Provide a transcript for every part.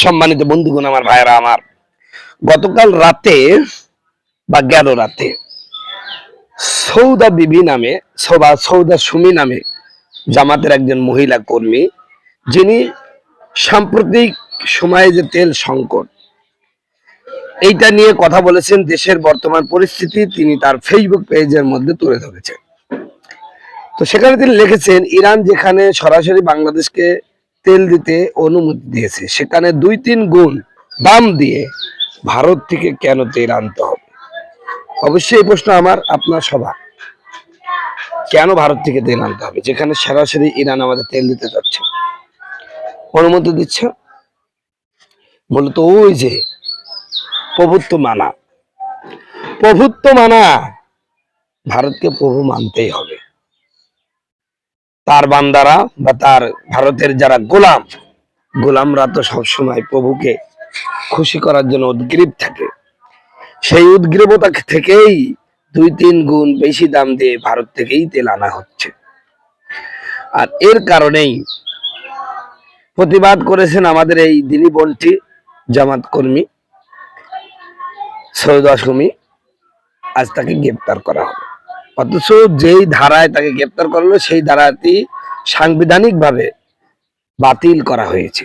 সম্মানিত বন্ধুগণ, আমার ভাইরা আমার, গতকাল রাতে বা গেল রাতে সৌদা বিবি নামে সৌদা সুমি নামে জামাতের একজন মহিলা কর্মী, যিনি সাম্প্রতিক সময়ে যে তেল সংকট এইটা নিয়ে কথা বলেছেন, দেশের বর্তমান পরিস্থিতি তিনি তার ফেসবুক পেজের মধ্যে তুলে ধরেছেন। তো সেখানে তিনি লিখেছেন, ইরান যেখানে সরাসরি বাংলাদেশকে তেল দিতে অনুমতি দিয়েছে, সেখানে 2-3 গুণ দাম দিয়ে ভারত থেকে কেন তেল আনতে হবে? অবশ্যই এই প্রশ্ন আমার আপনার সবার, কেন ভারত থেকে তেল আনতে হবে যেখানে সরাসরি ইরান আমাদের তেল দিতে যাচ্ছে, অনুমতি দিচ্ছে? মূলত ওই যে প্রভুত্ব মানা, ভারতকে প্রভু মানতেই হবে। তার বান্দারা বা তার ভারতের যারা গোলামরা তো সবসময় প্রভুকে খুশি করার জন্য উদ্গ্রীব থাকে। সেই উদ্গ্রীবতা থেকেই 2-3 গুণ বেশি দাম দিয়ে ভারত থেকেই তেল আনা হচ্ছে। আর এর কারণেই প্রতিবাদ করেছেন আমাদের এই দিনী বোনটি, জামাত কর্মী সৌদা সুমি। আজ তাকে গ্রেপ্তার করা হবে, অথচ যেই ধারায় তাকে গ্রেপ্তার করা হলো সেই ধারাটি সাংবিধানিক ভাবে বাতিল করা হয়েছে।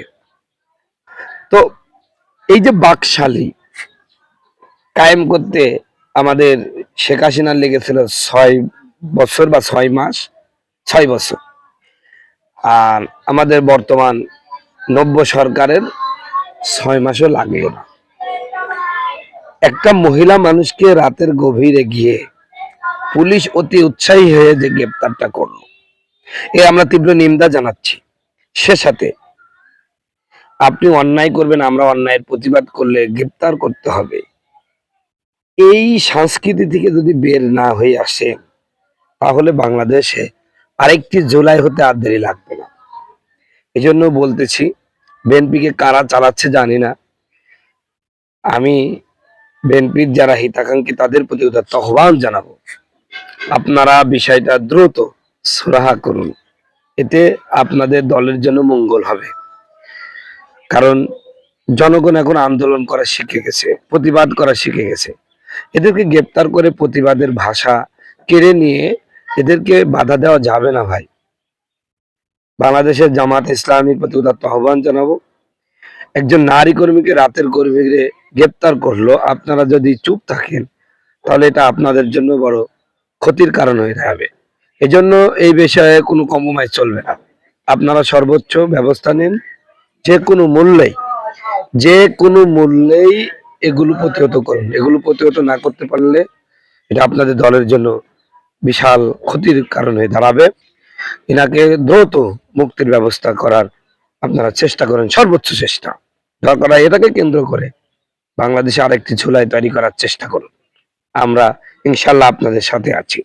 তো এই যে বাকশালী কায়েম করতে আমাদের শেখ হাসিনার লেগেছিল 6 বছর বা 6 মাস, 6 বছর, আর আমাদের বর্তমান নব্য সরকারের 6 মাসও লাগলো না। একটা মহিলা মানুষকে রাতের গভীরে গিয়ে পুলিশ অতি উৎসাহী হয়ে যে গ্রেপ্তারটা করলো, এ আমরা তীব্র নিন্দা জানাচ্ছি। সে সাথে আপনি অন্যায় করবেন, আমরা অন্যায়ের প্রতিবাদ করলে গ্রেপ্তার করতে হবে, এই সংস্কৃতি থেকে যদি বের না হয়ে আসে, তাহলে বাংলাদেশে আরেকটি জুলাই হতে আর দেরি লাগবে না। এই জন্য বলতেছি, বিএনপিকে কারা চালাচ্ছে জানি না, আমি বিএনপির যারা হিতাকাঙ্ক্ষী তাদের প্রতি আহ্বান জানাবো, আপনারা বিষয়টা দ্রুত সুরাহা করুন, এতে আপনাদের দলের জন্য মঙ্গল হবে। কারণ জনগণ এখন আন্দোলন করা শিখে গেছে, প্রতিবাদ করা শিখে গেছে। এদেরকে গ্রেপ্তার করে প্রতিবাদের ভাষা কেড়ে নিয়ে এদেরকে বাধা দেওয়া যাবে না ভাই। বাংলাদেশের জামাত ইসলামীর প্রতি আহ্বান জানাবো, একজন নারী কর্মীকে রাতের গভীরে গ্রেপ্তার করলো, আপনারা যদি চুপ থাকেন তাহলে এটা আপনাদের জন্য বড় ক্ষতির কারণ হয়ে যাবে। এজন্য এই বিষয়ে কোনো কম্প্রোমাইজ চলবে না, আপনারা সর্বোচ্চ ব্যবস্থা নিন, যে কোনো মূল্যেই এগুলো প্রতিহত করুন। এগুলো প্রতিহত না করতে পারলে এটা আপনাদের দলের জন্য বিশাল ক্ষতির কারণ হয়ে দাঁড়াবে। এনাকে দ্রুত মুক্তির ব্যবস্থা করার আপনারা চেষ্টা করেন, সর্বোচ্চ চেষ্টা। দরকার হয় এটাকে কেন্দ্র করে বাংলাদেশে আরেকটি ঝুলাই তৈরি করার চেষ্টা করুন। আমরা ইনশাল্লাহ আপনাদের সাথে আছি।